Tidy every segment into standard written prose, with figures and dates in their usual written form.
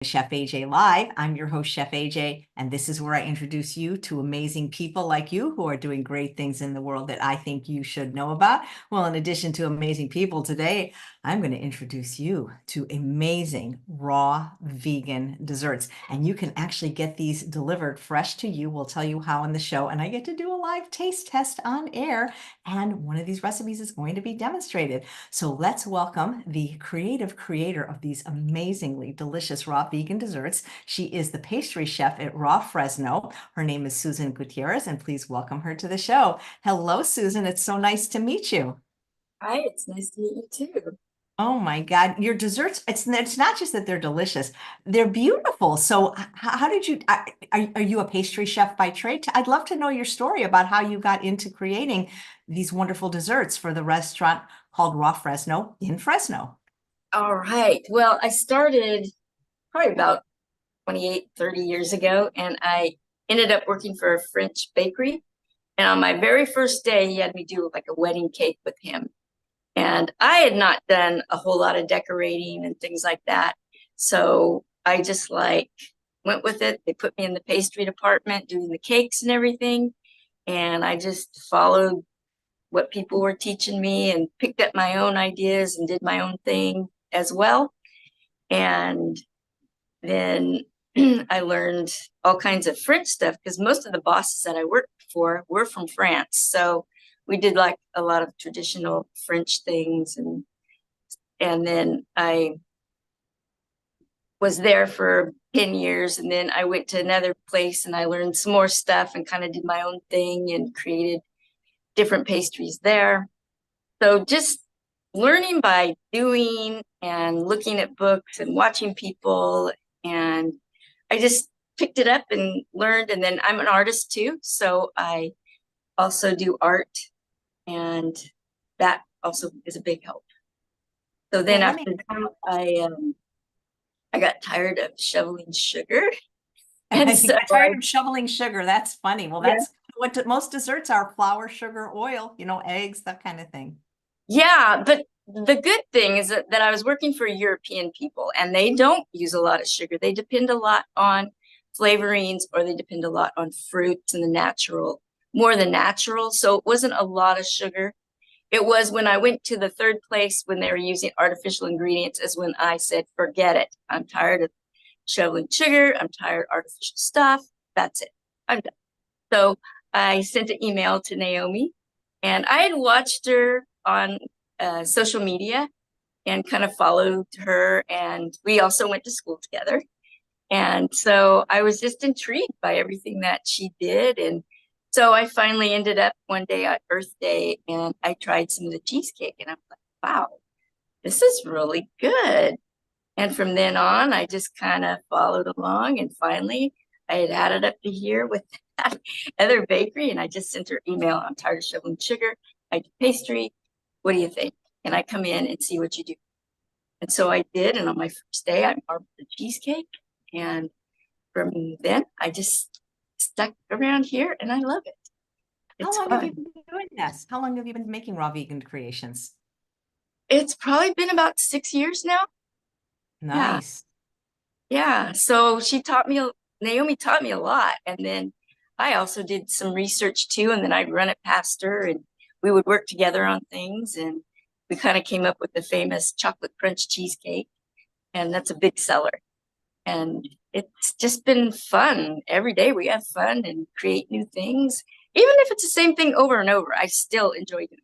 Chef AJ Live. I'm your host, Chef AJ, and this is where I introduce you to amazing people like you who are doing great things in the world that I think you should know about. Well, in addition to amazing people today, I'm going to introduce you to amazing raw vegan desserts. And you can actually get these delivered fresh to you. We'll tell you how on the show, and I get to do a live taste test on air. And one of these recipes is going to be demonstrated. So let's welcome the creative creator of these amazingly delicious raw vegan desserts. She is the pastry chef at Raw Fresno. Her name is Susan Gutierrez, and please welcome her to the show. Hello, Susan. It's so nice to meet you. Hi, it's nice to meet you too. Oh my God, your desserts, it's not just that they're delicious, they're beautiful. So how did you, are you a pastry chef by trade? I'd love to know your story about how you got into creating these wonderful desserts for the restaurant called Raw Fresno in Fresno. All right. Well, I started probably about 28, 30 years ago, and I ended up working for a French bakery. And on my very first day, he had me do like a wedding cake with him. And I had not done a whole lot of decorating and things like that. So I just like went with it. They put me in the pastry department doing the cakes and everything. And I just followed what people were teaching me and picked up my own ideas and did my own thing as well. And then I learned all kinds of French stuff because most of the bosses that I worked for were from France. So we did like a lot of traditional French things, and then I was there for 10 years, and then I went to another place and I learned some more stuff and kind of did my own thing and created different pastries there. So just learning by doing and looking at books and watching people. And I just picked it up and learned. And then I'm an artist too. So I also do art. And that also is a big help. So then Well, let me after that, I got tired of shoveling sugar. And I so got tired of shoveling sugar. That's funny. Well, yeah. that's what most desserts are: flour, sugar, oil, eggs, that kind of thing. Yeah, but the good thing is that I was working for European people and they don't use a lot of sugar. They depend a lot on flavorings, or they depend a lot on fruits and the natural, more than natural. So it wasn't a lot of sugar. It was when I went to the third place when they were using artificial ingredients is when I said, forget it. I'm tired of shoveling sugar. I'm tired of artificial stuff. That's it. I'm done. So I sent an email to Naomi, and I had watched her on social media and kind of followed her. And we also went to school together. And so I was just intrigued by everything that she did. And so I finally ended up one day at Earth Day and I tried some of the cheesecake and I'm like, wow, this is really good. And from then on, I just kind of followed along. And finally, I had added up to here with that other bakery. And I just sent her email. I'm tired of shoveling sugar. I do pastry. What do you think? Can I come in and see what you do? And so I did. And on my first day, I marbled the cheesecake. And from then, I just stuck around here and I love it. How It's long have you fun. been doing this? How long have you been making raw vegan creations? It's probably been about 6 years now. Yeah. Nice. Yeah. So Naomi taught me a lot. And then I also did some research too. And then I'd run it past her and we would work together on things. And we kind of came up with the famous chocolate crunch cheesecake. And that's a big seller. And it's just been fun. Every day we have fun and create new things. Even if it's the same thing over and over, I still enjoy doing it.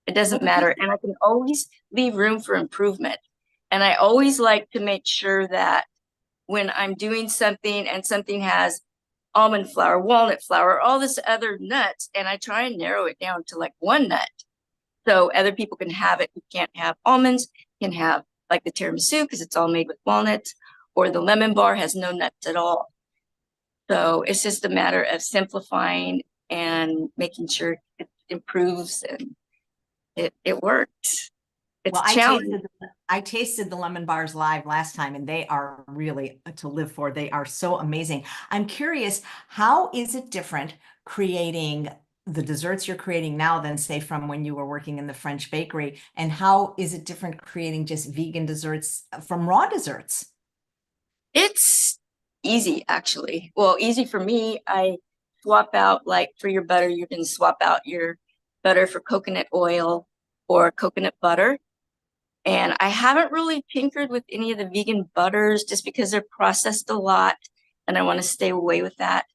It Well, doesn't the piece matter. And I can always leave room for improvement. And I always like to make sure that when I'm doing something and something has almond flour, walnut flour, all this other nuts, and I try and narrow it down to like one nut so other people can have it who can't have almonds, can have like the tiramisu because it's all made with walnuts, or the lemon bar has no nuts at all. So it's just a matter of simplifying and making sure it improves and it works. It's well, a challenge. I tasted the lemon bars live last time, and they are really to live for. They are so amazing. I'm curious, how is it different creating the desserts you're creating now than say from when you were working in the French bakery? And how is it different creating just vegan desserts from raw desserts? easy, actually. Well, easy for me. I swap out, like for your butter, you can swap out your butter for coconut oil or coconut butter. And I haven't really tinkered with any of the vegan butters just because they're processed a lot and I want to stay away with that.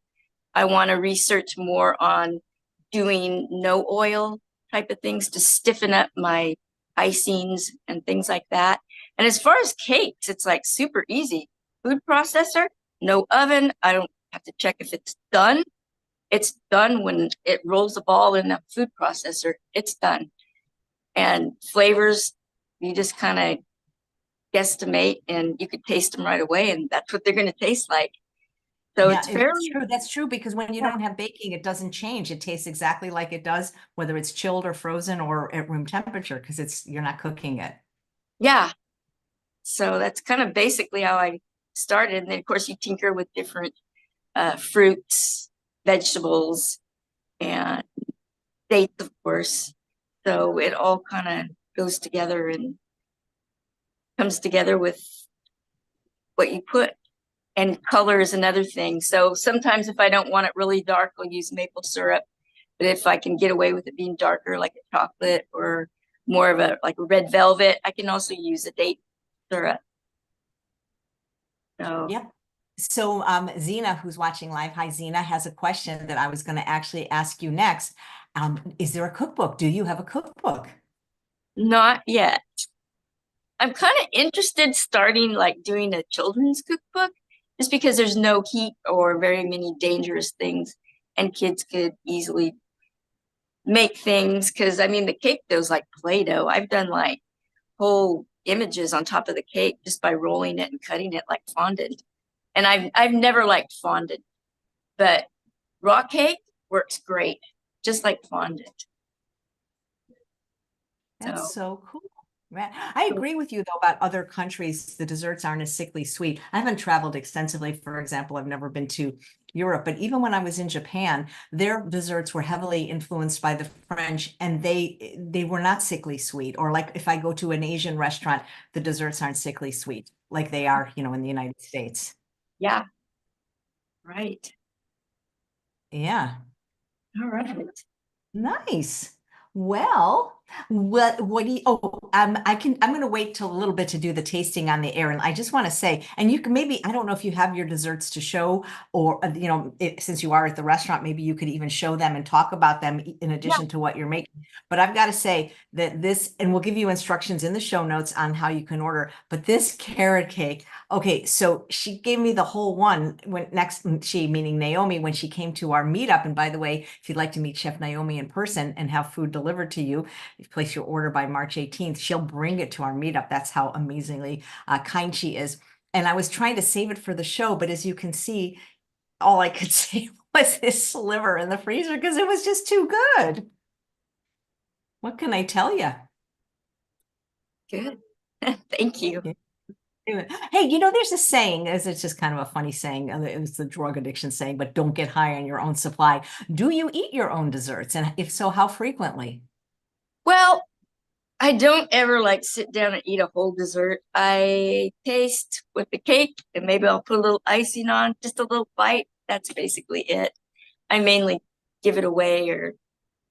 I want to research more on doing no oil type of things to stiffen up my icings and things like that. And as far as cakes, it's like super easy. Food processor, no oven. I don't have to check if it's done. It's done when it rolls the ball in the food processor. It's done. And flavors, you just kind of guesstimate and you could taste them right away. And that's what they're going to taste like. So Yeah, it's that's fairly, true. That's true because when you don't have baking, it doesn't change. It tastes exactly like it does, whether it's chilled or frozen or at room temperature, because you're not cooking it. yeah. So that's kind of basically how I started. And then, of course, you tinker with different fruits, vegetables, and dates, of course. So it all kind of goes together and comes together with what you put. And color is another thing. So sometimes if I don't want it really dark, I'll use maple syrup. But if I can get away with it being darker, like a chocolate or more of a like a red velvet, I can also use a date syrup. So Yep. So Zena, who's watching live, hi Zena, has a question that I was going to actually ask you next. Is there a cookbook? Do you have a cookbook? not yet. I'm kind of interested starting like doing a children's cookbook just because there's no heat or very many dangerous things and kids could easily make things. Because I mean, the cake dough's like Play-Doh. I've done like whole images on top of the cake just by rolling it and cutting it like fondant. And I've never liked fondant, but raw cake works great, just like fondant. That's So so cool. Right. I agree with you though about other countries, the desserts aren't as sickly sweet. I haven't traveled extensively. For example, I've never been to Europe, but even when I was in Japan, their desserts were heavily influenced by the French and they were not sickly sweet. Or like if I go to an Asian restaurant, the desserts aren't sickly sweet like they are, in the United States. yeah, right. Yeah. All right. Nice. Well, what do you, I'm going to wait till a little bit to do the tasting on the air. And I just want to say, and you can maybe, I don't know if you have your desserts to show or, since you are at the restaurant, maybe you could even show them and talk about them in Yeah, addition to what you're making. But I've got to say that this, and we'll give you instructions in the show notes on how you can order, but this carrot cake, okay, so she gave me the whole one she, meaning Naomi, when she came to our meetup. And by the way, if you'd like to meet Chef Naomi in person and have food delivered to you, if you place your order by March 18th, she'll bring it to our meetup. That's how amazingly kind she is. And I was trying to save it for the show, but as you can see, all I could see was this sliver in the freezer because it was just too good. What can I tell you? good. Thank you. Hey, there's a saying, it's just kind of a funny saying. It's the drug addiction saying, but don't get high on your own supply. Do you eat your own desserts? And if so, how frequently? Well, I don't ever like sit down and eat a whole dessert. I taste with the cake and maybe I'll put a little icing on, just a little bite. That's basically it. I mainly give it away or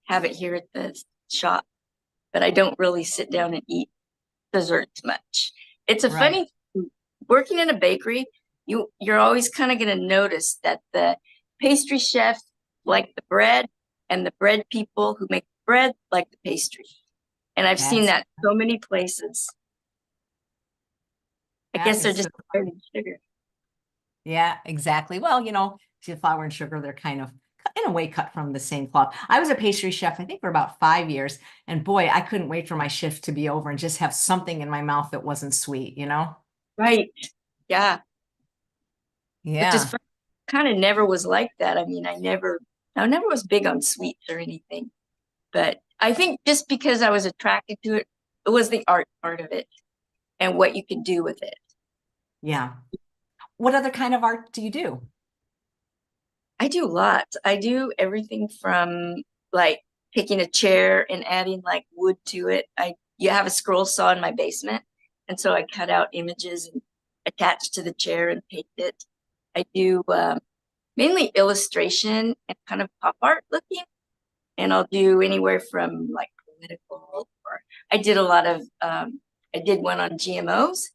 have it here at the shop, but I don't really sit down and eat desserts much. It's a Right. funny working in a bakery, you're always kind of going to notice that the pastry chef like the bread and the bread people who make bread like the pastry. And I've seen That's that so many places. I that guess they're is just so tired of sugar. Yeah, exactly. Well, see, flour and sugar, they're kind of in a way cut from the same cloth. I was a pastry chef, I think, for about 5 years. And boy, I couldn't wait for my shift to be over and just have something in my mouth that wasn't sweet? Right. Yeah. Which is Yeah. kind of never was like that. I mean, I never was big on sweets or anything. But I think just because I was attracted to it, it was the art part of it and what you could do with it. Yeah. What other kind of art do you do? I do lots. I do everything from like taking a chair and adding like wood to it. You have a scroll saw in my basement, and so I cut out images and attached to the chair and paint it. I do mainly illustration and kind of pop art looking. And I'll do anywhere from like political, or I did a lot of, I did one on GMOs.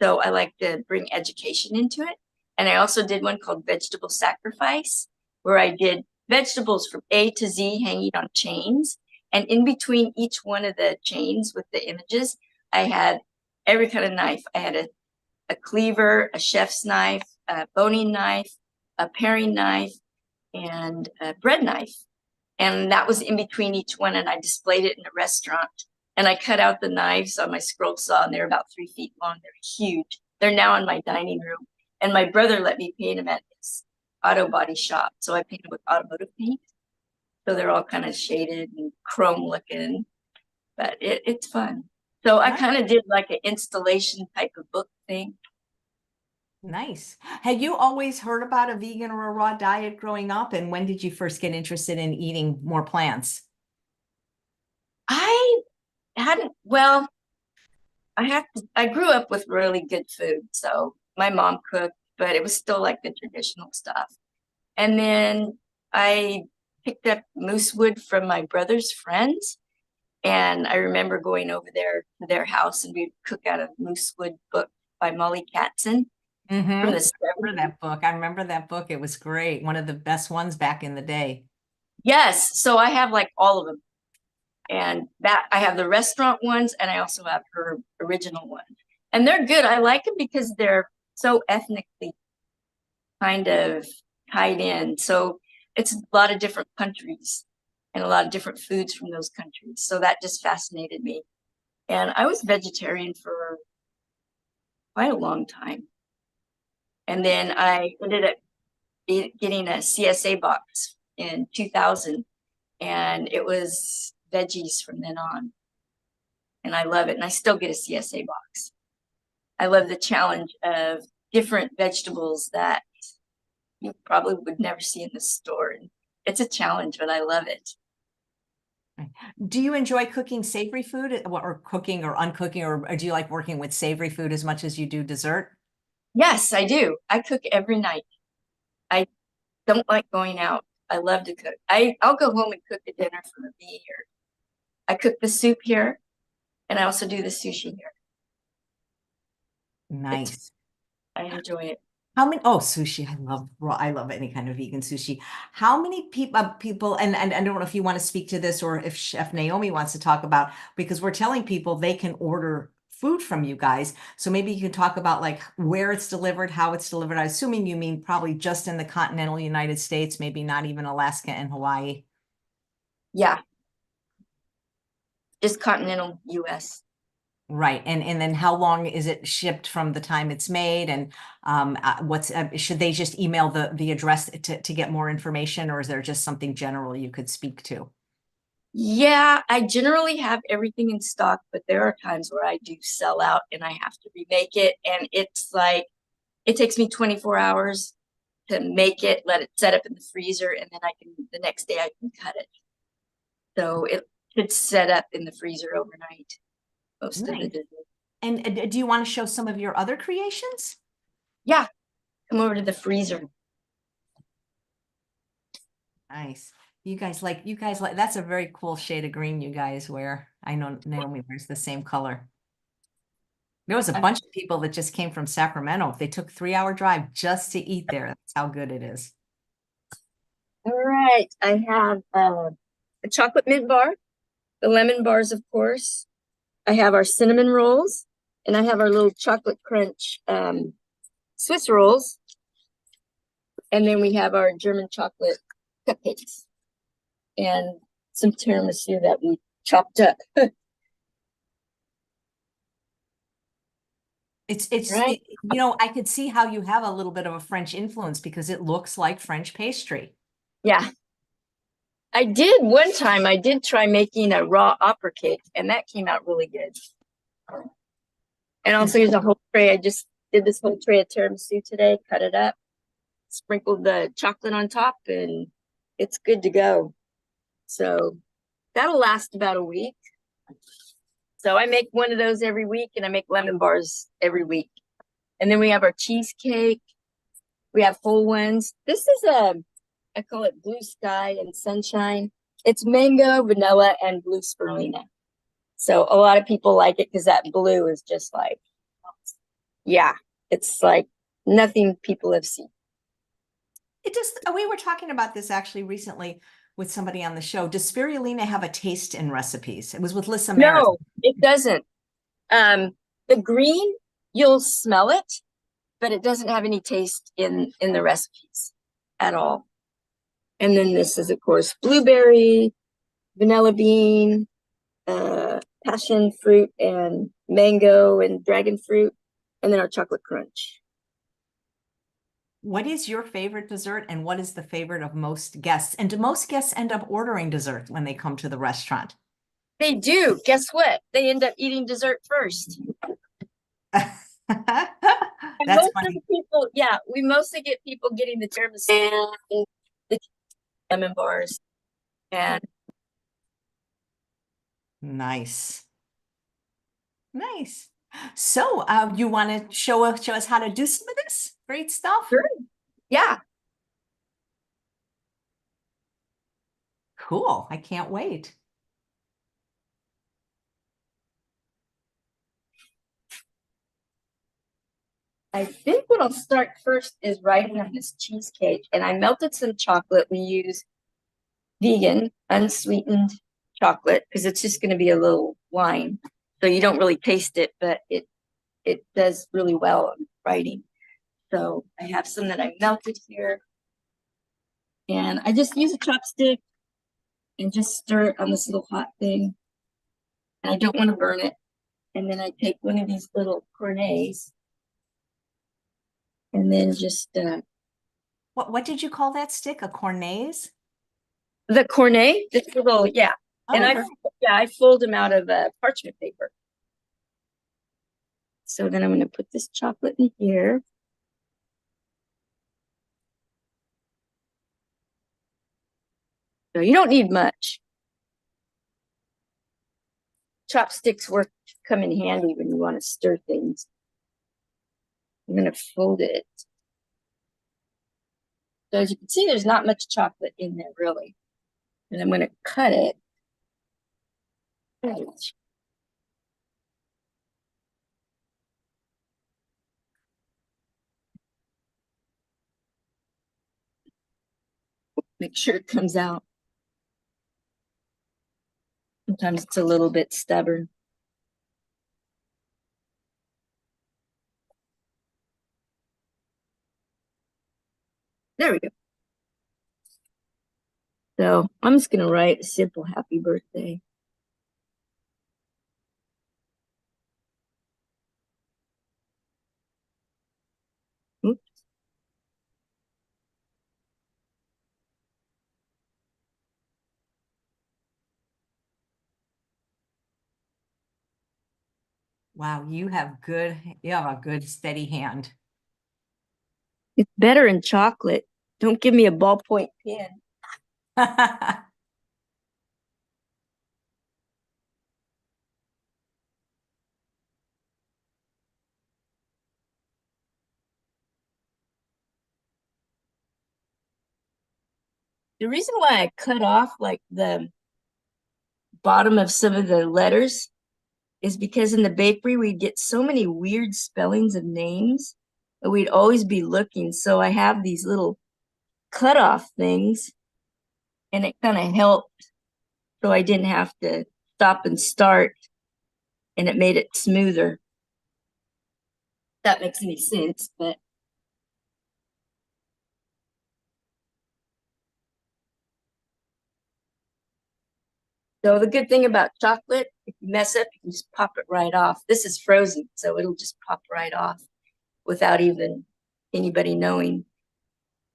So I like to bring education into it. And I also did one called Vegetable Sacrifice, where I did vegetables from A to Z hanging on chains. And in between each one of the chains with the images, I had every kind of knife. I had a cleaver, a chef's knife, a boning knife, a paring knife, and a bread knife. And that was in between each one. And I displayed it in a restaurant. And I cut out the knives on my scroll saw, and they're about 3 feet long. They're huge. They're now in my dining room. And my brother let me paint them at his auto body shop. So I painted with automotive paint. So they're all kind of shaded and chrome looking, but it's fun. So I kind of did like an installation type of book thing. Nice. Had you always heard about a vegan or a raw diet growing up? And when did you first get interested in eating more plants? I hadn't, well, I grew up with really good food. So my mom cooked, but it was still like the traditional stuff. And then I picked up moose wood from my brother's friends. And I remember going over there to their house, and we'd cook out a moose wood book by Molly Katzen from the I remember that book. I remember that book. It was great. One of the best ones back in the day. Yes. So I have like all of them. And that I have the restaurant ones, and I also have her original one. And they're good. I like them because they're so ethnically kind of tied in. So it's a lot of different countries and a lot of different foods from those countries. So that just fascinated me. And I was vegetarian for quite a long time. And then I ended up getting a CSA box in 2000, and it was veggies from then on. And I love it. And I still get a CSA box. I love the challenge of different vegetables that you probably would never see in the store. And it's a challenge, but I love it. Do you enjoy cooking savory food, or cooking or uncooking, or do you like working with savory food as much as you do dessert? Yes, I do. I cook every night. I don't like going out. I love to cook. I'll go home and cook a dinner for me, or I cook the soup here, and I also do the sushi here. Nice. I enjoy it. How many, oh, sushi. I love any kind of vegan sushi. How many people, and I don't know if you want to speak to this or if Chef Naomi wants to talk about, because we're telling people they can order food from you guys. So maybe you can talk about like where it's delivered, how it's delivered. I'm assuming you mean probably just in the continental United States, maybe not even Alaska and Hawaii. Yeah. Just continental US. Right. And then how long is it shipped from the time it's made? And should they just email the address to get more information, or is there just something general you could speak to? Yeah, I generally have everything in stock, but there are times where I do sell out and I have to remake it. And it's like, it takes me 24 hours to make it, let it set up in the freezer, and then the next day I can cut it. So it should set up in the freezer overnight, most of the day. And do you want to show some of your other creations? Yeah, come over to the freezer. Nice. You guys like, that's a very cool shade of green you guys wear. I know Naomi wears the same color. There was a bunch of people that just came from Sacramento. They took 3-hour drive just to eat there. That's how good it is. All right. I have a chocolate mint bar, the lemon bars, of course. I have our cinnamon rolls, and I have our little chocolate crunch Swiss rolls. And then we have our German chocolate cupcakes and some tiramisu that we chopped up. Right. I could see how you have a little bit of a French influence because it looks like French pastry. Yeah. I did one time, I did try making a raw opera cake, and that came out really good. And also here's a whole tray. I just did this whole tray of tiramisu today, cut it up, sprinkled the chocolate on top, and it's good to go. So that'll last about a week. So I make one of those every week, and I make lemon bars every week. And then we have our cheesecake. We have whole ones. This is I call it blue sky and sunshine. It's mango, vanilla, and blue spirulina. So a lot of people like it because that blue is just like, yeah, it's like nothing people have seen. It just, we were talking about this actually recently with somebody on the show. Does spirulina have a taste in recipes? It was with Lissa Maris. No, it doesn't. The green, you'll smell it, but it doesn't have any taste in the recipes at all. And then this is, of course, blueberry, vanilla bean, passion fruit, and mango and dragon fruit, and then our chocolate crunch. What is your favorite dessert and what is the favorite of most guests? And do most guests end up ordering dessert when they come to the restaurant? They do. Guess what? They end up eating dessert first. That's most funny. of the people, yeah, we mostly get people getting the tiramisu and the lemon bars. And nice. Nice. So you want to show us how to do some of this great stuff? sure. Yeah. Cool. I can't wait. I think what I'll start first is writing on this cheesecake. And I melted some chocolate. We use vegan, unsweetened chocolate because it's just going to be a little wine. So you don't really taste it, but it does really well on writing. So I have some that I melted here. And I just use a chopstick and just stir it on this little hot thing. And I don't want to burn it. And then I take one of these little cornets and then just what did you call that stick? A cornets? the cornet, this little, yeah. Oh, and I fold them out of parchment paper. So then I'm going to put this chocolate in here. So you don't need much. Chopsticks come in handy when you want to stir things. I'm going to fold it. So as you can see, there's not much chocolate in there, really. And I'm going to cut it. Make sure it comes out. Sometimes it's a little bit stubborn. There we go. So I'm just going to write a simple happy birthday. Oops. wow, you have a good steady hand. It's better in chocolate. Don't give me a ballpoint pen. The reason why I cut off like the bottom of some of the letters is because in the bakery we'd get so many weird spellings of names that we'd always be looking. So I have these little cutoff things, and it kind of helped so I didn't have to stop and start, and it made it smoother. If that makes any sense, but so the good thing about chocolate, if you mess up, you can just pop it right off. This is frozen, so it'll just pop right off without even anybody knowing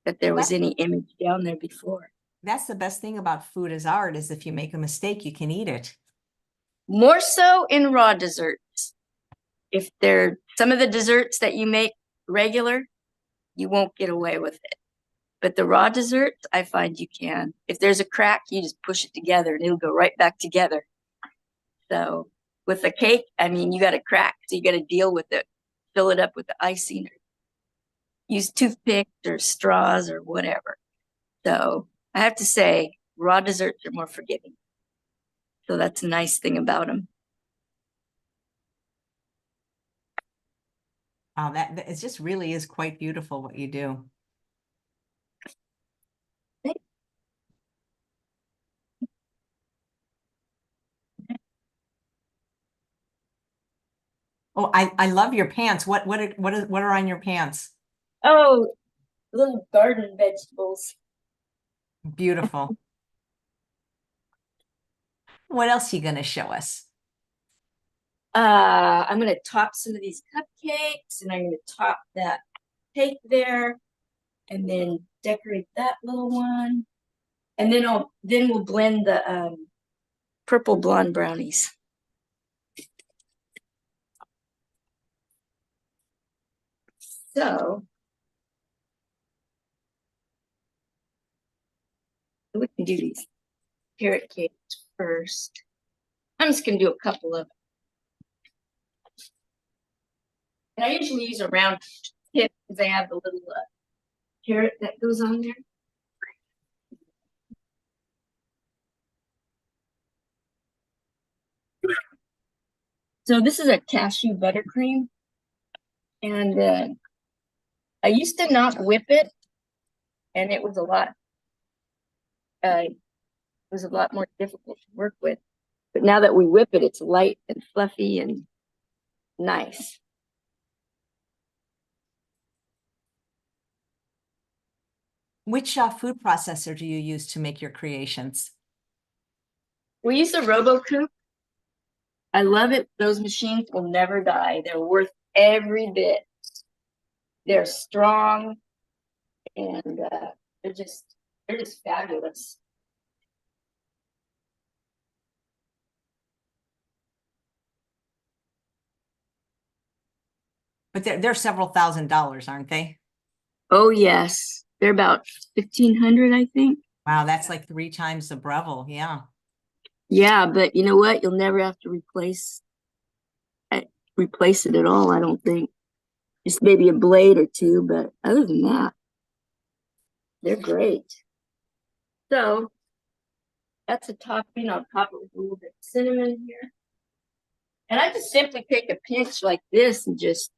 that there was any image down there before. That's the best thing about food as art is if you make a mistake, you can eat it. More so in raw desserts. If they're some of the desserts that you make regular, you won't get away with it. But the raw desserts, I find you can. If there's a crack, you just push it together and it'll go right back together. So with the cake, I mean, you got a crack, so you got to deal with it, fill it up with the icing. use toothpicks or straws or whatever. So I have to say, raw desserts are more forgiving. So that's a nice thing about them. Oh, it just really is quite beautiful what you do. Oh, I love your pants. What are on your pants? Oh, little garden vegetables. Beautiful. What else are you gonna show us? I'm gonna top some of these cupcakes, and I'm gonna top that cake there, and then decorate that little one, and then we'll blend the purple blonde brownies. So we can do these carrot cakes first. I'm just gonna do a couple of them. And I usually use a round tip because I have the little carrot that goes on there. So this is a cashew buttercream. And I used to not whip it, and it was a lot more difficult to work with. But now that we whip it, it's light and fluffy and nice. Which food processor do you use to make your creations? We use the RoboCook. I love it. Those machines will never die. They're worth every bit. They're strong, and they're just fabulous. But they're several $1,000s, aren't they? Oh yes, they're about 1,500, I think. Wow, that's like 3 times the Breville. Yeah. Yeah, but you know what? You'll never have to replace it at all, I don't think. Just maybe a blade or two, but other than that, they're great. So that's a topping. I'll top it with a little bit of cinnamon here. And I just simply take a pinch like this and just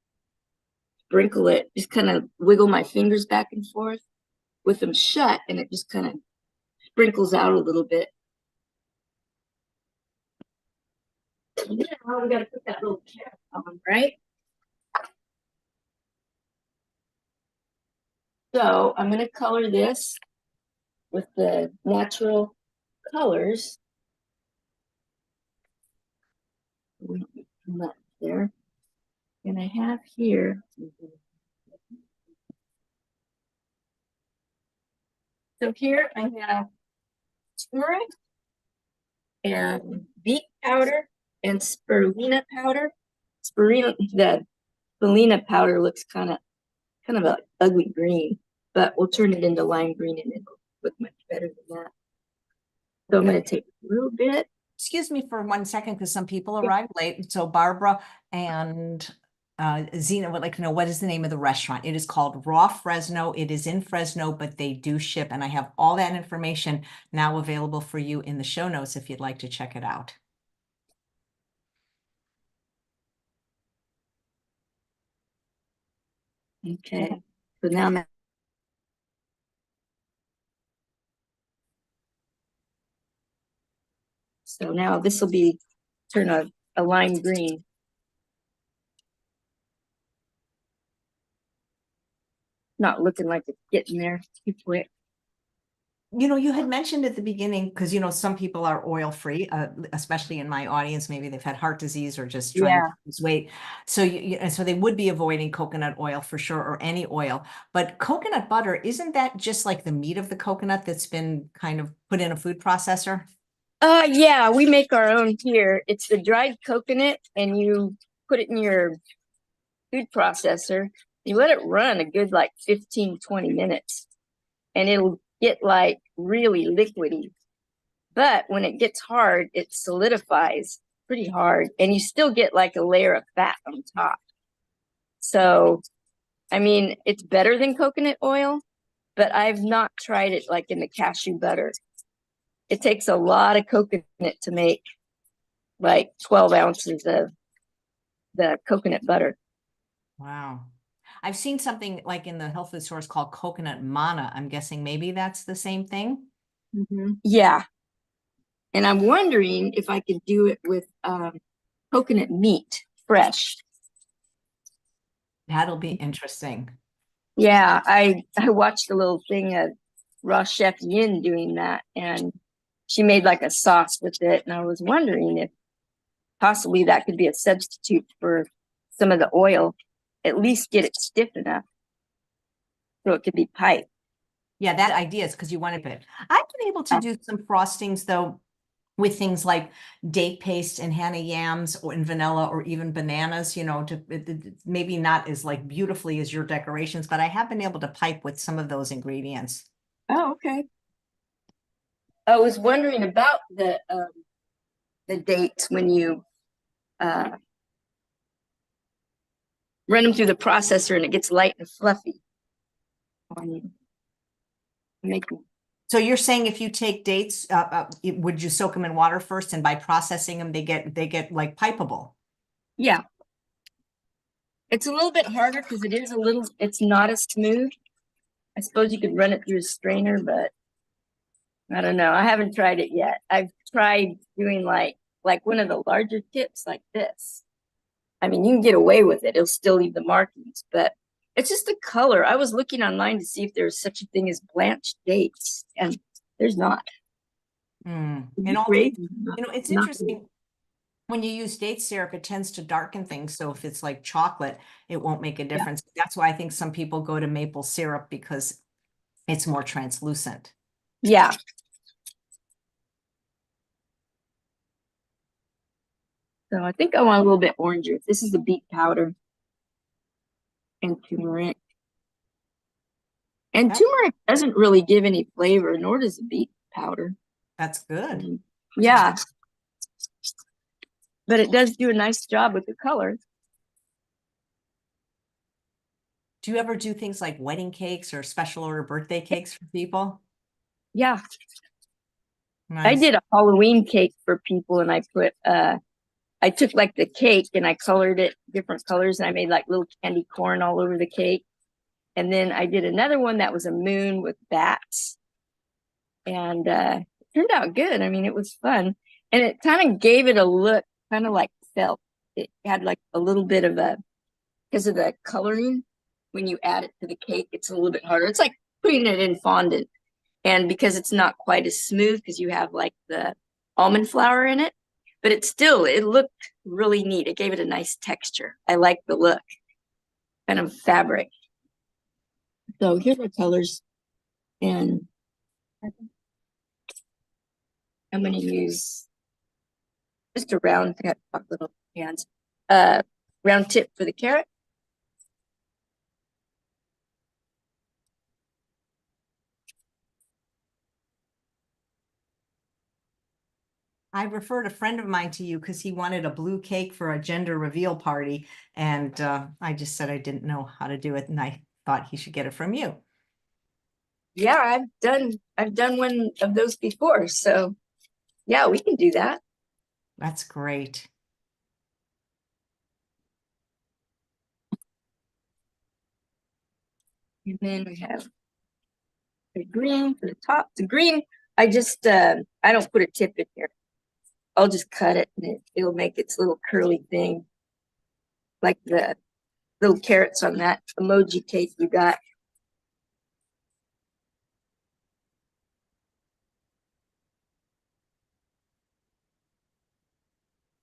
sprinkle it, just kind of wiggle my fingers back and forth with them shut, and it just kind of sprinkles out a little bit. Now we got to put that little cap on, right? So I'm going to color this with the natural colors. There. And I have here. So here I have turmeric and beet powder and spirulina powder. The spirulina powder looks kind of an ugly green, but we'll turn it into lime green and it'll look much better than that. So I'm going to take a little bit. Excuse me for 1 second, because some people arrived late. So Barbara and Zena would like to know, what is the name of the restaurant? It is called Raw Fresno. It is in Fresno, but they do ship. And I have all that information now available for you in the show notes if you'd like to check it out. Okay. So now I'm So now this will turn a lime green. Not looking like it's getting there too quick. You know, you had mentioned at the beginning, because, you know, some people are oil free, especially in my audience. Maybe they've had heart disease or just trying to lose weight. So so they would be avoiding coconut oil for sure, or any oil. But coconut butter, isn't that just like the meat of the coconut that's been kind of put in a food processor? Yeah, we make our own here. It's the dried coconut, and you put it in your food processor. You let it run a good like 15, 20 minutes, and it'll get like really liquidy. But when it gets hard, it solidifies pretty hard, and you still get like a layer of fat on top. So I mean, it's better than coconut oil, but I've not tried it like in the cashew butter. It takes a lot of coconut to make like 12 ounces of the coconut butter. Wow. I've seen something like in the health food stores called coconut manna. I'm guessing maybe that's the same thing. Yeah. And I'm wondering if I could do it with coconut meat, fresh. That'll be interesting. Yeah, I watched a little thing of raw chef Yin doing that, and she made like a sauce with it, and I was wondering if possibly that could be a substitute for some of the oil, at least get it stiff enough so it could be piped. Yeah, that idea is because you want it. I've been able to do some frostings though with things like date paste and Hannah yams or in vanilla or even bananas, you know, maybe not as like beautifully as your decorations, but I have been able to pipe with some of those ingredients. Oh, okay. I was wondering about the dates when you uh, run them through the processor and it gets light and fluffy. Make them. So you're saying if you take dates, would you soak them in water first, and by processing them, they get like pipeable? Yeah. It's a little bit harder because it's not as smooth. I suppose you could run it through a strainer, but I don't know. I haven't tried it yet. I've tried doing like one of the larger tips like this. I mean, you can get away with it. It'll still leave the markings, but it's just the color. I was looking online to see if there was such a thing as blanched dates, and there's not. And all Great. it's interesting. When you use date syrup, it tends to darken things. So if it's like chocolate, it won't make a difference. Yeah. That's why I think some people go to maple syrup because it's more translucent. Yeah. So I think I want a little bit oranger. This is the beet powder and turmeric. And turmeric doesn't really give any flavor, nor does the beet powder. That's good. Yeah. But it does do a nice job with the color. Do you ever do things like wedding cakes or special order birthday cakes for people? Yeah. Nice. I did a Halloween cake for people, and I took like the cake and I colored it different colors, and I made like little candy corn all over the cake. And then I did another one that was a moon with bats. And it turned out good. I mean, it was fun. And it kind of gave it a look, kind of like felt. It had like a little bit of because of the coloring, when you add it to the cake, it's a little bit harder. It's like putting it in fondant. And because it's not quite as smooth because you have like the almond flour in it, but it looked really neat. It gave it a nice texture. I like the look, kind of fabric. So here's my colors, and I'm going to use just a round, I got little hands, round tip for the carrot. I referred a friend of mine to you because he wanted a blue cake for a gender reveal party. And I just said I didn't know how to do it. And I thought he should get it from you. Yeah, I've done one of those before. So yeah, we can do that. That's great. And then we have the green for the top. The green, I just, I don't put a tip in here. I'll just cut it, and it'll make its little curly thing, like the little carrots on that emoji cake you got.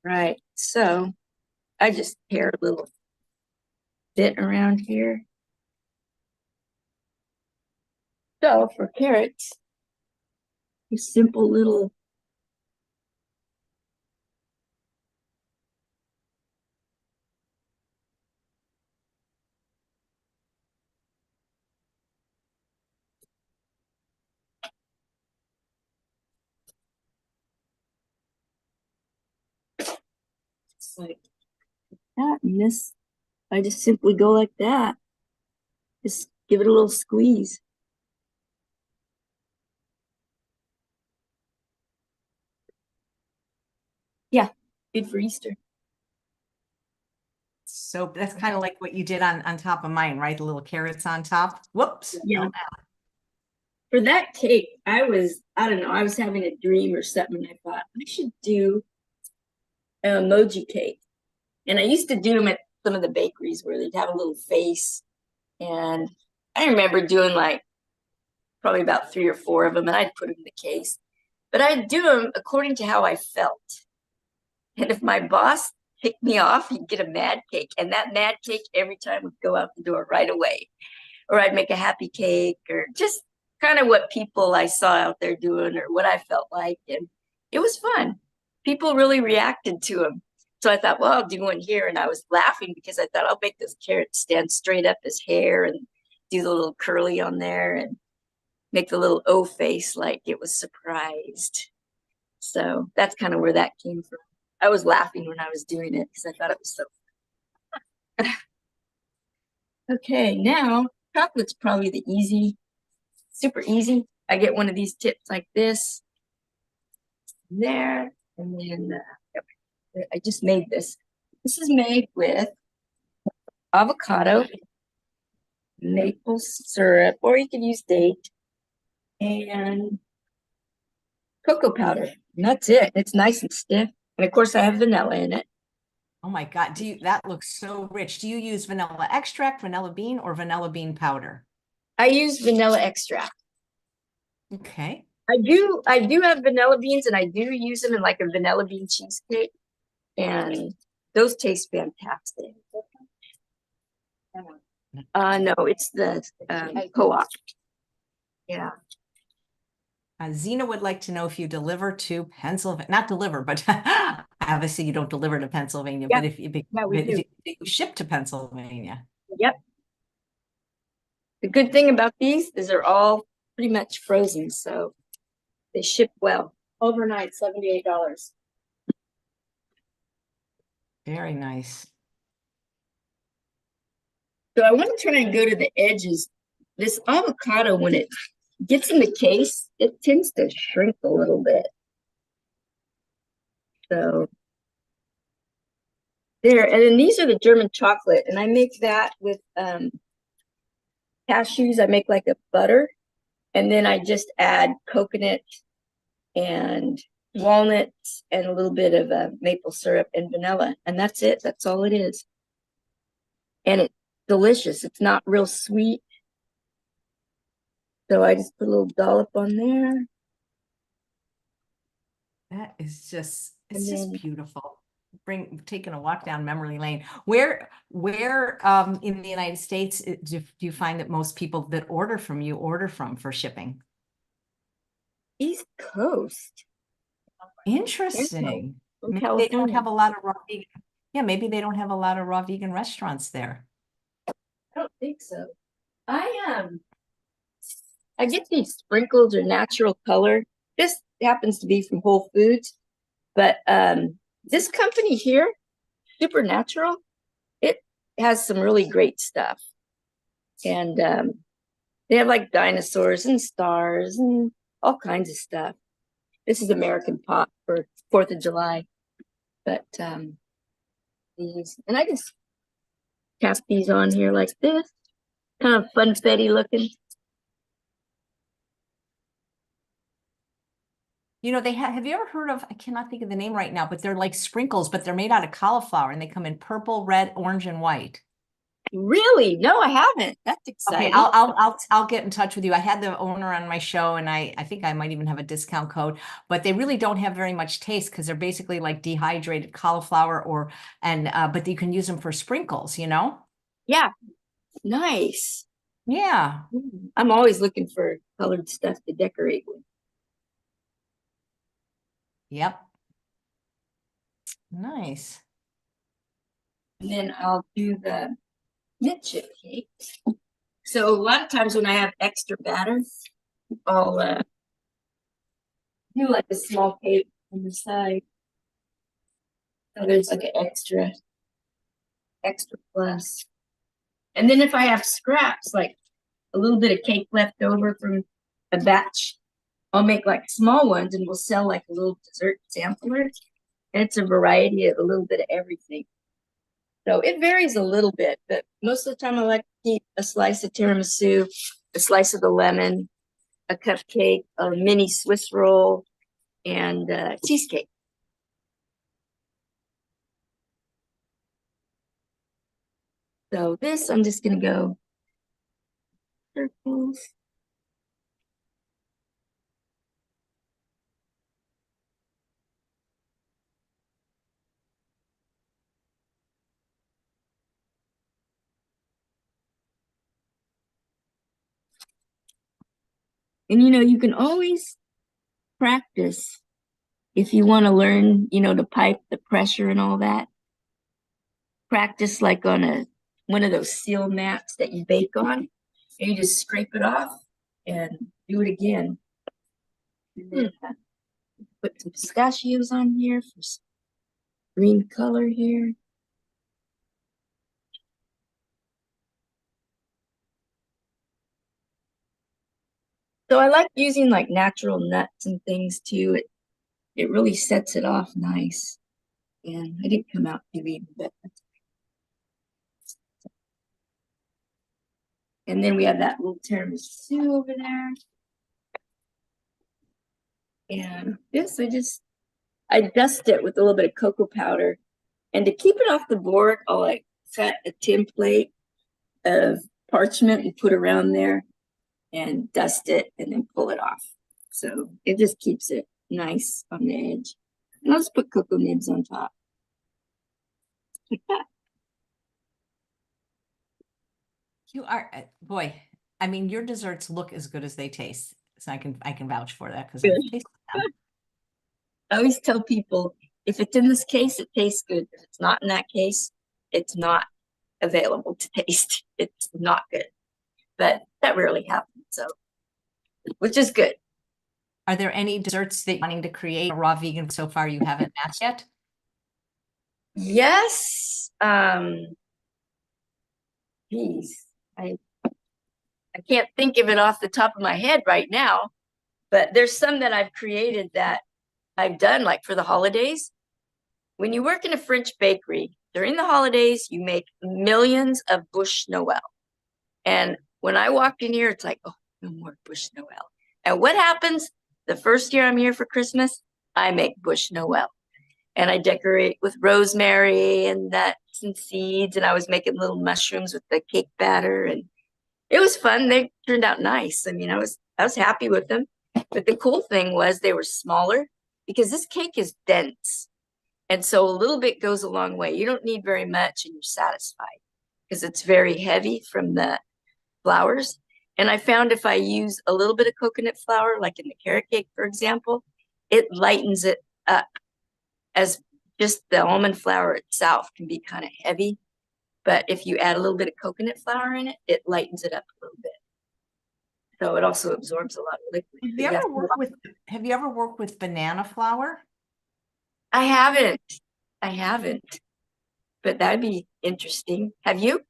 Right, so I just tear a little bit around here. So for carrots, a simple little like that, and this, I just simply go like that. Just give it a little squeeze. Yeah, good for Easter. So that's kind of like what you did on top of mine, right? The little carrots on top. Whoops. Yeah. For that cake, I don't know, I was having a dream or something. I thought I should do an emoji cake. And I used to do them at some of the bakeries where they'd have a little face. And I remember doing like probably about 3 or 4 of them, and I'd put them in the case. But I'd do them according to how I felt. And if my boss picked me off, he'd get a mad cake. And that mad cake every time would go out the door right away. Or I'd make a happy cake, or just kind of what people I saw out there doing or what I felt like. And it was fun. People really reacted to them. So I thought, well, I'll do one here. And I was laughing because I thought I'll make this carrot stand straight up his hair and do the little curly on there and make the little O face like it was surprised. So that's kind of where that came from. I was laughing when I was doing it because I thought it was so fun. Okay, now chocolate's probably the super easy. I get one of these tips like this, there, and then I just made this. This is made with avocado, maple syrup, or you can use date, and cocoa powder. And that's it. It's nice and stiff. And of course, I have vanilla in it. Oh my God. That looks so rich. Do you use vanilla extract, vanilla bean, or vanilla bean powder? I use vanilla extract. Okay. I do have vanilla beans, and I do use them in like a vanilla bean cheesecake. And those taste fantastic. No, it's the co-op. Yeah. Zena would like to know if you deliver to Pennsylvania, not deliver, but obviously you don't deliver to Pennsylvania, Yep. but if you ship to Pennsylvania. Yep. The good thing about these is they're all pretty much frozen, so they ship well. Overnight, $78. Very nice. So I want to try and go to the edges. This avocado, when it gets in the case, it tends to shrink a little bit. So there, and then these are the German chocolate, and I make that with cashews. I make like a butter, and then I just add coconut and walnuts and a little bit of maple syrup and vanilla, and that's it. That's all it is. And it's delicious. It's not real sweet. So I just put a little dollop on there. That is just, it's just beautiful. Taking a walk down memory lane. Where in the United States do you find that most people that order from you order from for shipping? East Coast. Interesting. Maybe they don't have a lot of raw vegan. Yeah, maybe they don't have a lot of raw vegan restaurants there. I don't think so. I get these sprinkles or natural color. This happens to be from Whole Foods, but this company here, Supernatural, it has some really great stuff. And they have like dinosaurs and stars and all kinds of stuff. This is American Pop for 4th of July. But these, and I just tap these on here like this. Kind of funfetti looking. You know, have you ever heard of, I cannot think of the name right now, but they're like sprinkles, but they're made out of cauliflower and they come in purple, red, orange, and white. Really? No, I haven't. That's exciting. Okay, I'll get in touch with you. I had the owner on my show, and I think I might even have a discount code, but they really don't have very much taste because they're basically like dehydrated cauliflower but you can use them for sprinkles, you know? Yeah. Nice. Yeah. I'm always looking for colored stuff to decorate with. Yep. Nice. And then I'll do the mint chip cake. So a lot of times when I have extra batter, I'll do like a small cake on the side. So there's like an extra plus. And then if I have scraps, like a little bit of cake left over from a batch, I'll make like small ones and we'll sell like a little dessert sampler. And it's a variety of a little bit of everything. So it varies a little bit, but most of the time I like to keep a slice of tiramisu, a slice of the lemon, a cupcake, a mini Swiss roll, and cheesecake. So this, I'm just gonna go circles. And you can always practice if you want to learn, the pipe, the pressure and all that. Practice like on one of those seal mats that you bake on, and you just scrape it off and do it again. And then put some pistachios on here for some green color here. So I like using like natural nuts and things too. It really sets it off nice. And I didn't come out too even, but and then we have that little tiramisu over there. And this, I dust it with a little bit of cocoa powder. And to keep it off the board, I'll like cut a template of parchment and put around there and dust it and then pull it off. So it just keeps it nice on the edge. And I'll just put cocoa nibs on top. Like that. You are, boy, I mean, your desserts look as good as they taste. So I can vouch for that because I've tasted them. I always tell people, if it's in this case, it tastes good. If it's not in that case, it's not available to taste. It's not good. But that rarely happens, so which is good. Are there any desserts that you're wanting to create raw vegan so far you haven't matched yet? Yes. Geez, I can't think of it off the top of my head right now, but there's some that I've created that I've done like for the holidays. When you work in a French bakery during the holidays, you make millions of Bûche Noël. And when I walked in here, it's like, oh, no more Bûche Noël. And what happens the first year I'm here for Christmas? I make Bûche Noël. And I decorate with rosemary and nuts and seeds. And I was making little mushrooms with the cake batter. And it was fun. They turned out nice. I mean, I was happy with them. But the cool thing was they were smaller because this cake is dense. And so a little bit goes a long way. You don't need very much and you're satisfied because it's very heavy from the flours. And I found if I use a little bit of coconut flour, like in the carrot cake, for example, it lightens it up, as just the almond flour itself can be kind of heavy. But if you add a little bit of coconut flour in it, it lightens it up a little bit. So it also absorbs a lot of liquid. Have you ever worked with banana flour? I haven't. But that'd be interesting. Have you?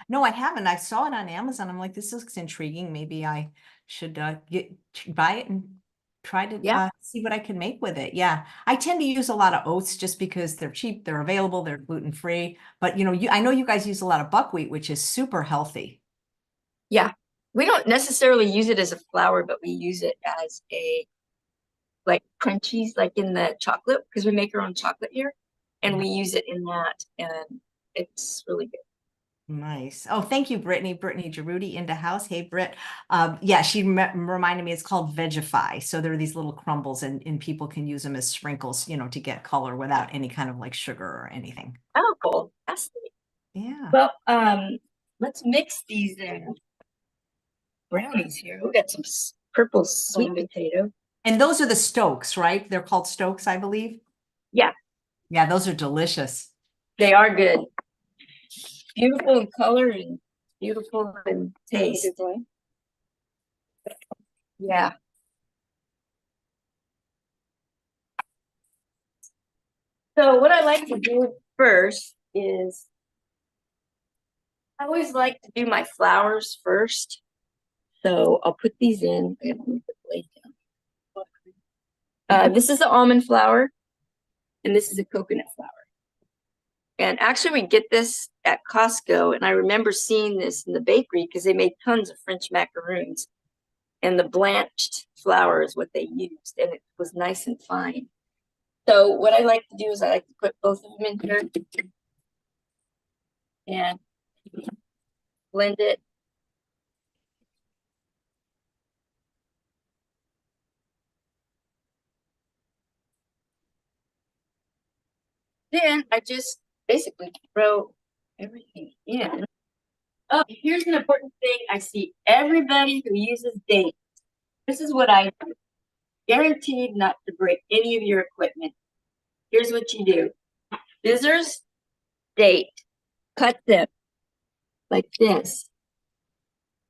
No, I haven't. I saw it on Amazon. I'm like, this looks intriguing. Maybe I should buy it and try to see what I can make with it. Yeah. I tend to use a lot of oats just because they're cheap, they're available, they're gluten-free. But I know you guys use a lot of buckwheat, which is super healthy. Yeah. We don't necessarily use it as a flour, but we use it as like crunchies, like in the chocolate, because we make our own chocolate here. And we use it in that, and it's really good. Nice. Oh, thank you, Brittany. Brittany Giroudi into house. Hey, Britt. Yeah, she reminded me it's called Vegify. So there are these little crumbles and people can use them as sprinkles, to get color without any kind of like sugar or anything. Oh, cool. That's neat. Yeah. Well, let's mix these brownies here. We got some purple sweet potato. And those are the Stokes, right? They're called Stokes, I believe. Yeah. Yeah, those are delicious. They are good. Beautiful in color and beautiful in taste. Yeah. So what I like to do first is I always like to do my flowers first. So I'll put these in. This is the almond flour, and this is a coconut flour. And actually, we get this at Costco, and I remember seeing this in the bakery because they made tons of French macaroons. And the blanched flour is what they used, and it was nice and fine. So what I like to do is I like to put both of them in here and blend it. Then I just basically throw everything in. Oh, here's an important thing. I see everybody who uses dates. This is what I do. Guaranteed not to break any of your equipment. Here's what you do. Scissors, date. Cut them like this.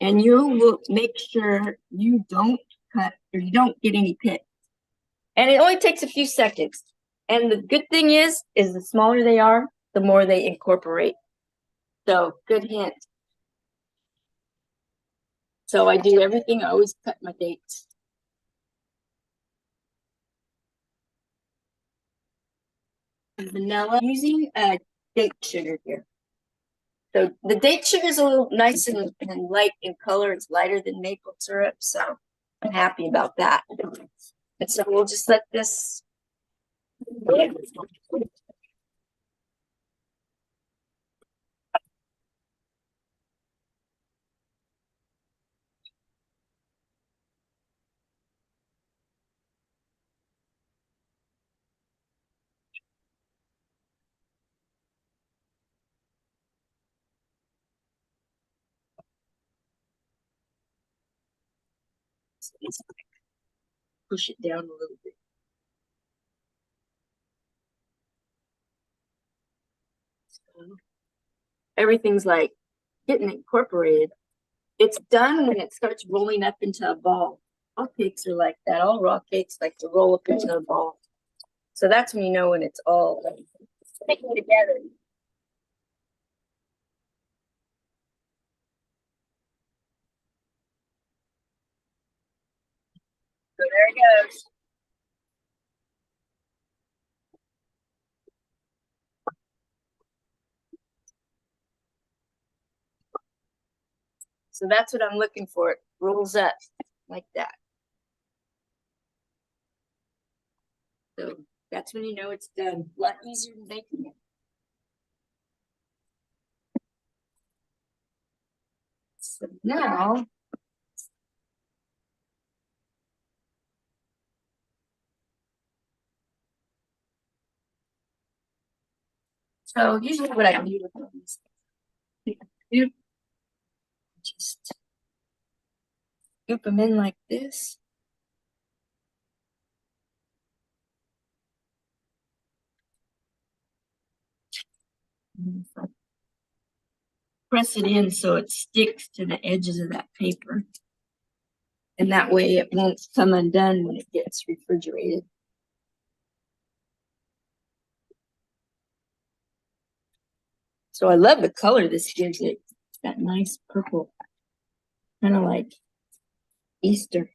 And you will make sure you don't cut or you don't get any pits. And it only takes a few seconds. And the good thing is the smaller they are, the more they incorporate. So good hint. So I do everything. I always cut my dates. Vanilla, using date sugar here. So the date sugar is a little nice and light in color. It's lighter than maple syrup, so I'm happy about that. And so we'll just let this. Push it down a little bit. So everything's like getting incorporated. It's done when it starts rolling up into a ball. All cakes are like that. All raw cakes like to roll up into a ball. So that's when you know when it's all sticking together. So there it goes. So that's what I'm looking for. It rolls up like that. So that's when you know it's done. A lot easier than baking it. So now, so usually what I do with these, just scoop them in like this. Press it in so it sticks to the edges of that paper. And that way it won't come undone when it gets refrigerated. So I love the color this gives it. It's that nice purple, kind of like Easter.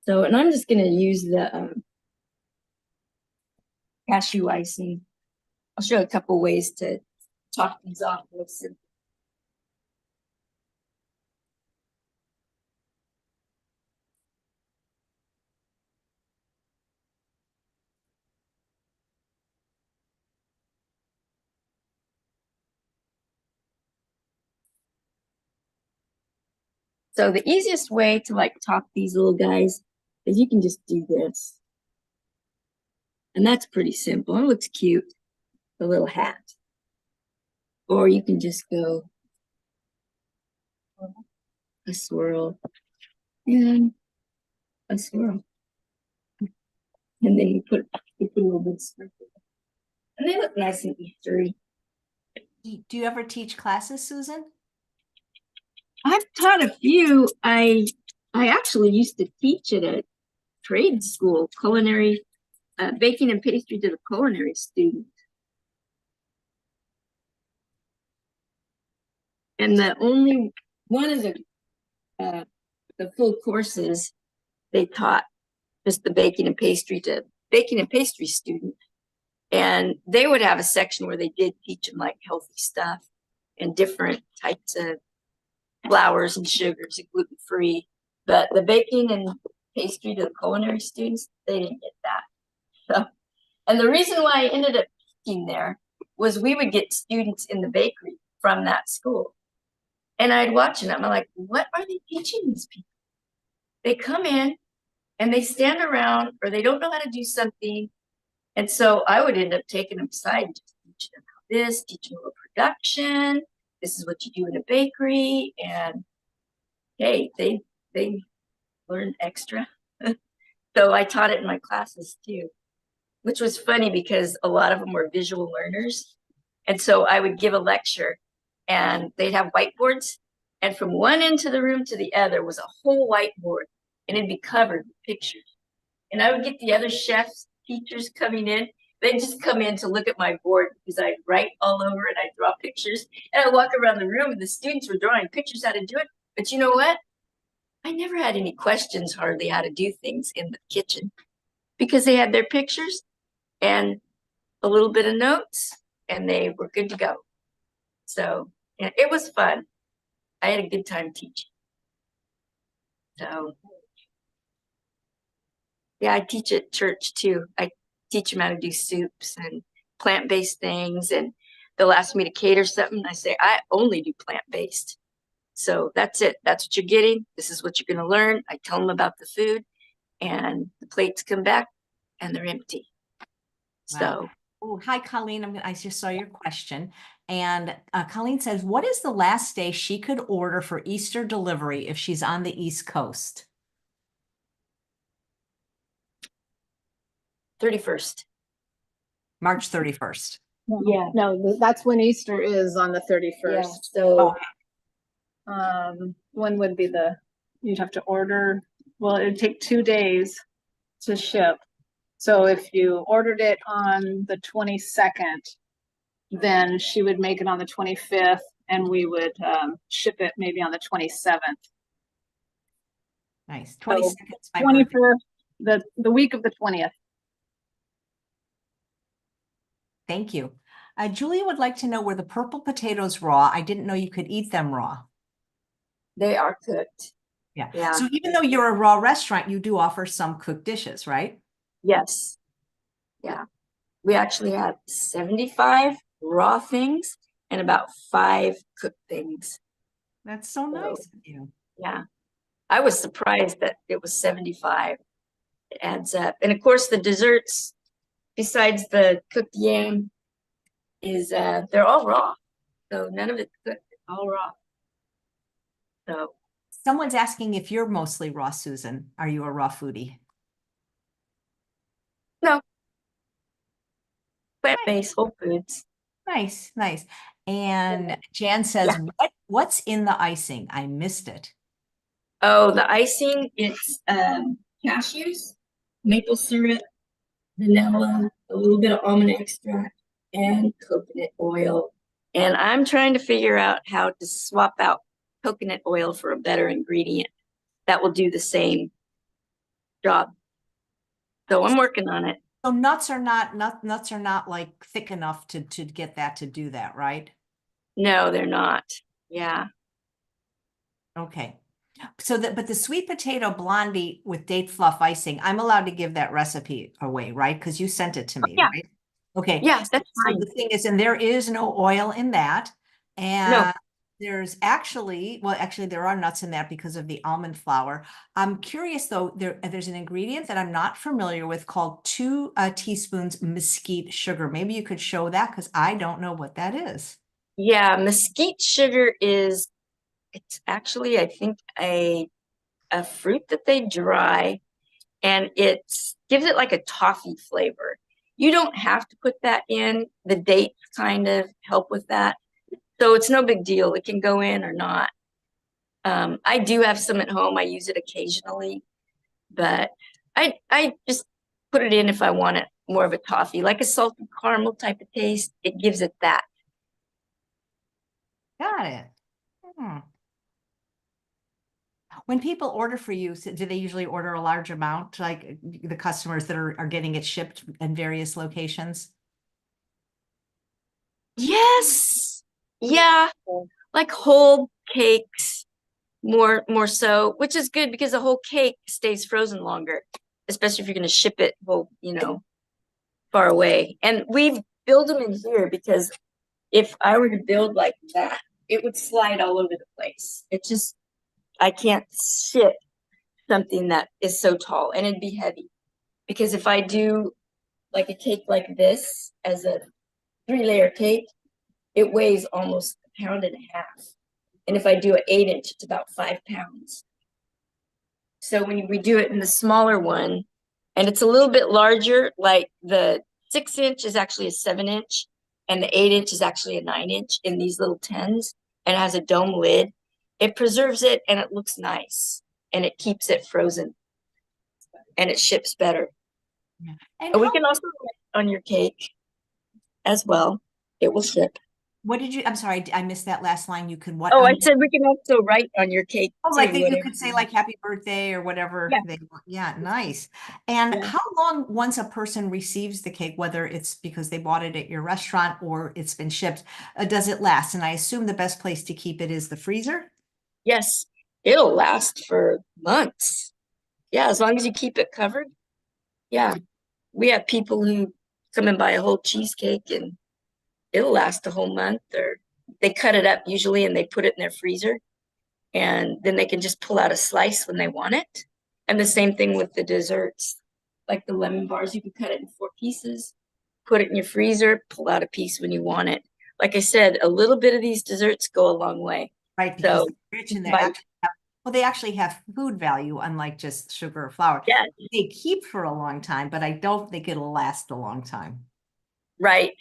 So, and I'm just going to use the cashew icing. I'll show a couple ways to top these off. Listen. So the easiest way to like top these little guys is you can just do this. And that's pretty simple. It looks cute, a little hat. Or you can just go a swirl and a swirl. And then you put a little bit of sprinkle. And they look nice and Eastery. Do you ever teach classes, Susan? I've taught a few. I actually used to teach at a trade school, culinary, baking and pastry to the culinary student. And the only one of the full courses they taught just the baking and pastry to baking and pastry student. And they would have a section where they did teach them like healthy stuff and different types of flours and sugars and gluten-free. But the baking and pastry to the culinary students, they didn't get that. So, and the reason why I ended up teaching there was we would get students in the bakery from that school. And I'd watch them. I'm like, what are they teaching these people? They come in and they stand around or they don't know how to do something. And so I would end up taking them aside and just teaching them how this, teaching them production. This is what you do in a bakery. And hey, they learned extra. So I taught it in my classes too, which was funny because a lot of them were visual learners. And so I would give a lecture and they'd have whiteboards. And from one end of the room to the other was a whole whiteboard and it'd be covered with pictures. And I would get the other chefs, teachers coming in. They'd just come in to look at my board because I'd write all over and I'd draw pictures. And I'd walk around the room and the students were drawing pictures how to do it. But you know what? I never had any questions hardly how to do things in the kitchen because they had their pictures and a little bit of notes and they were good to go. So yeah, it was fun. I had a good time teaching. So yeah, I teach at church too. I teach them how to do soups and plant-based things. And they'll ask me to cater something. I say, I only do plant-based. So that's it. That's what you're getting. This is what you're going to learn. I tell them about the food and the plates come back and they're empty. Wow. So. Oh, hi, Colleen. I just saw your question. And Colleen says, what is the last day she could order for Easter delivery if she's on the East Coast? 31st. March 31st. Yeah. No, that's when Easter is, on the 31st. Yeah, so When would be you'd have to order, well, it'd take 2 days to ship. So if you ordered it on the 22nd, then she would make it on the 25th and we would ship it maybe on the 27th. Nice. 22nd. So 21st, the week of the 20th. Thank you. Julia would like to know, were the purple potatoes raw? I didn't know you could eat them raw. they are cooked. Yeah. Yeah. So even though you're a raw restaurant, you do offer some cooked dishes, right? Yes. Yeah. We actually have 75 raw things and about 5 cooked things. That's so nice of you. Yeah. I was surprised that it was 75. It adds up. And of course the desserts, besides the cooked yam, is they're all raw. So none of it's cooked, it's all raw. So Someone's asking if you're mostly raw, Susan. Are you a raw foodie? no. Plant-based whole foods. Nice, nice. And Jan says, what's in the icing? I missed it. Oh, the icing, it's cashews, maple syrup, vanilla, a little bit of almond extract, and coconut oil. And I'm trying to figure out how to swap out coconut oil for a better ingredient that will do the same job. So I'm working on it. So nuts are not like thick enough to get that to do that, right? No, they're not. Yeah. Okay. So but the sweet potato blondie with date fluff icing, I'm allowed to give that recipe away, right? Because you sent it to me, yeah. right? Okay. Yes, that's So fine. the thing is, and there is no oil in that. And No. there's actually, there are nuts in that because of the almond flour. I'm curious though, there's an ingredient that I'm not familiar with called 2 teaspoons mesquite sugar. Maybe you could show that because I don't know what that is. Yeah, mesquite sugar it's actually, I think, a fruit that they dry, and it gives it like a toffee flavor. You don't have to put that in. The dates kind of help with that. So it's no big deal. It can go in or not. I do have some at home. I use it occasionally, but I just put it in if I want it more of a toffee, like a salted caramel type of taste. It gives it that. Got it. Hmm. When people order for you, do they usually order a large amount, like the customers that are getting it shipped in various locations? Yes. Yeah. Like whole cakes, more so, which is good because the whole cake stays frozen longer, especially if you're going to ship it whole, far away. And we build them in here because if I were to build like that, it would slide all over the place. I can't ship something that is so tall, and it'd be heavy. Because if I do like a cake like this as a 3-layer cake, it weighs almost 1.5 pounds. And if I do an 8-inch, it's about 5 pounds. So when we do it in the smaller one, and it's a little bit larger, like the 6-inch is actually a 7-inch, and the 8-inch is actually a 9-inch in these little tins, and it has a dome lid. It preserves it and it looks nice, and it keeps it frozen, and it ships better. And And we can also write on your cake as well. It will ship. what did you, I'm sorry, I missed that last line. You could what? Oh, I said we can also write on your cake Oh, too, like that you whatever could say you like happy birthday or whatever Yeah. they want. Yeah, nice. And Yeah. how long once a person receives the cake, whether it's because they bought it at your restaurant or it's been shipped, does it last? And I assume the best place to keep it is the freezer. Yes, it'll last for months. Yeah, as long as you keep it covered. Yeah, we have people who come and buy a whole cheesecake and it'll last a whole month, or they cut it up usually and they put it in their freezer, and then they can just pull out a slice when they want it. And the same thing with the desserts, like the lemon bars, you can cut it in 4 pieces, put it in your freezer, pull out a piece when you want it. Like I said, a little bit of these desserts go a long way. Right, because So they're rich and by they actually have food value, unlike just sugar or flour. yeah, They keep for a long time, but I don't think it'll last a long time. right.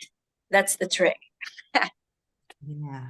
That's the trick. Yeah.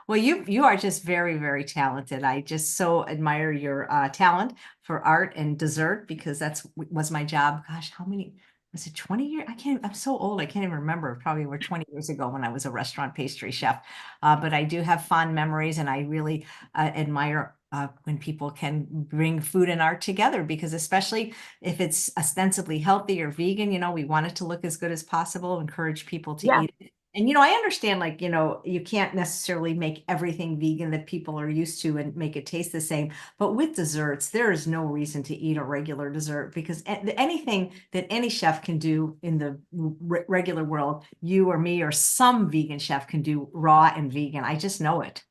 Well, you are just very, very talented. I just so admire your talent for art and dessert because that's was my job. Gosh, how many was it 20 years? I'm so old, I can't even remember. Probably over 20 years ago when I was a restaurant pastry chef. But I do have fond memories, and I really admire when people can bring food and art together, because especially if it's ostensibly healthy or vegan, we want it to look as good as possible, encourage people to Yeah, eat it. And, I understand, like, you can't necessarily make everything vegan that people are used to and make it taste the same. But with desserts, there is no reason to eat a regular dessert, because anything that any chef can do in the regular world, you or me or some vegan chef can do raw and vegan. I just know it.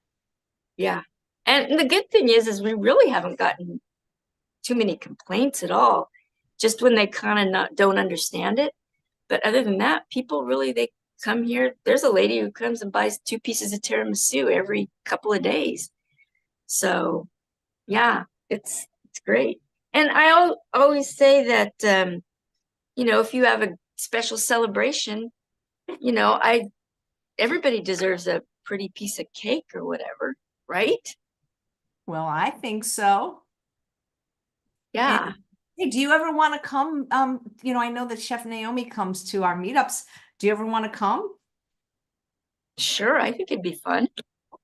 yeah. And the good thing is we really haven't gotten too many complaints at all. Just when they kind of not don't understand it. But other than that, people really they come here. There's a lady who comes and buys 2 pieces of tiramisu every couple of days. So yeah, it's great. And I always say that if you have a special celebration, everybody deserves a pretty piece of cake or whatever, right? Well, I think so. Yeah, And, hey, do you ever want to come? I know that Chef Naomi comes to our meetups. Do you ever want to come? sure. I think it'd be fun.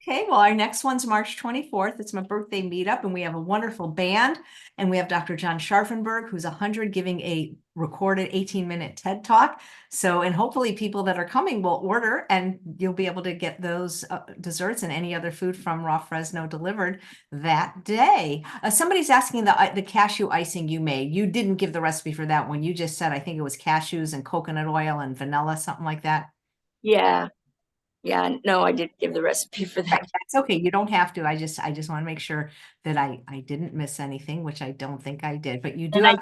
Okay, well, our next one's March 24th. It's my birthday meetup, and we have a wonderful band. And we have Dr. John Scharfenberg, who's 100, giving a recorded 18-minute TED Talk. So, and hopefully people that are coming will order, and you'll be able to get those desserts and any other food from Raw Fresno delivered that day. Somebody's asking the cashew icing you made. You didn't give the recipe for that one. You just said, I think it was cashews and coconut oil and vanilla, something like that. Yeah. Yeah, no, I did give the recipe for that. That's okay. You don't have to. I just want to make sure that I didn't miss anything, which I don't think I did. But you do And have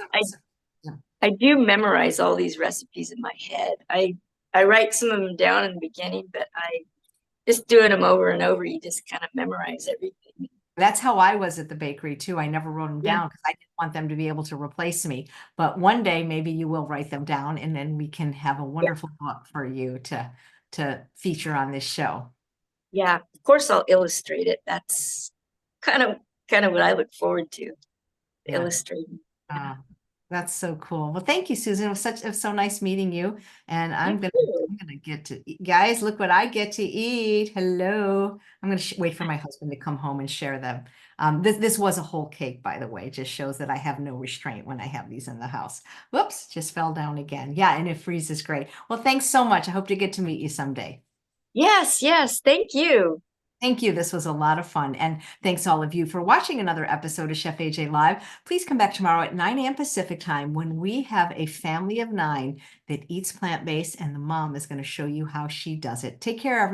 I do memorize all these recipes in my head. I write some of them down in the beginning, but I just doing them over and over, you just kind of memorize everything. That's how I was at the bakery too. I never wrote them Yeah. down because I didn't want them to be able to replace me. But one day maybe you will write them down, and then we can have a wonderful book for you to feature on this show. Yeah, of course I'll illustrate it. That's kind of what I look forward to, Yeah. illustrating. Uh, That's so cool. Well, thank you, Susan. It was so nice meeting you. And I'm too. gonna get to eat. Guys, look what I get to eat. Hello. I'm gonna wait for my husband to come home and share them. This was a whole cake, by the way. It just shows that I have no restraint when I have these in the house. Whoops, just fell down again. Yeah, and it freezes great. Well, thanks so much. I hope to get to meet you someday. Yes, yes, thank you. Thank you. This was a lot of fun. And thanks all of you for watching another episode of Chef AJ Live. Please come back tomorrow at 9 a.m. Pacific time when we have a family of 9 that eats plant-based, and the mom is going to show you how she does it. Take care, everyone.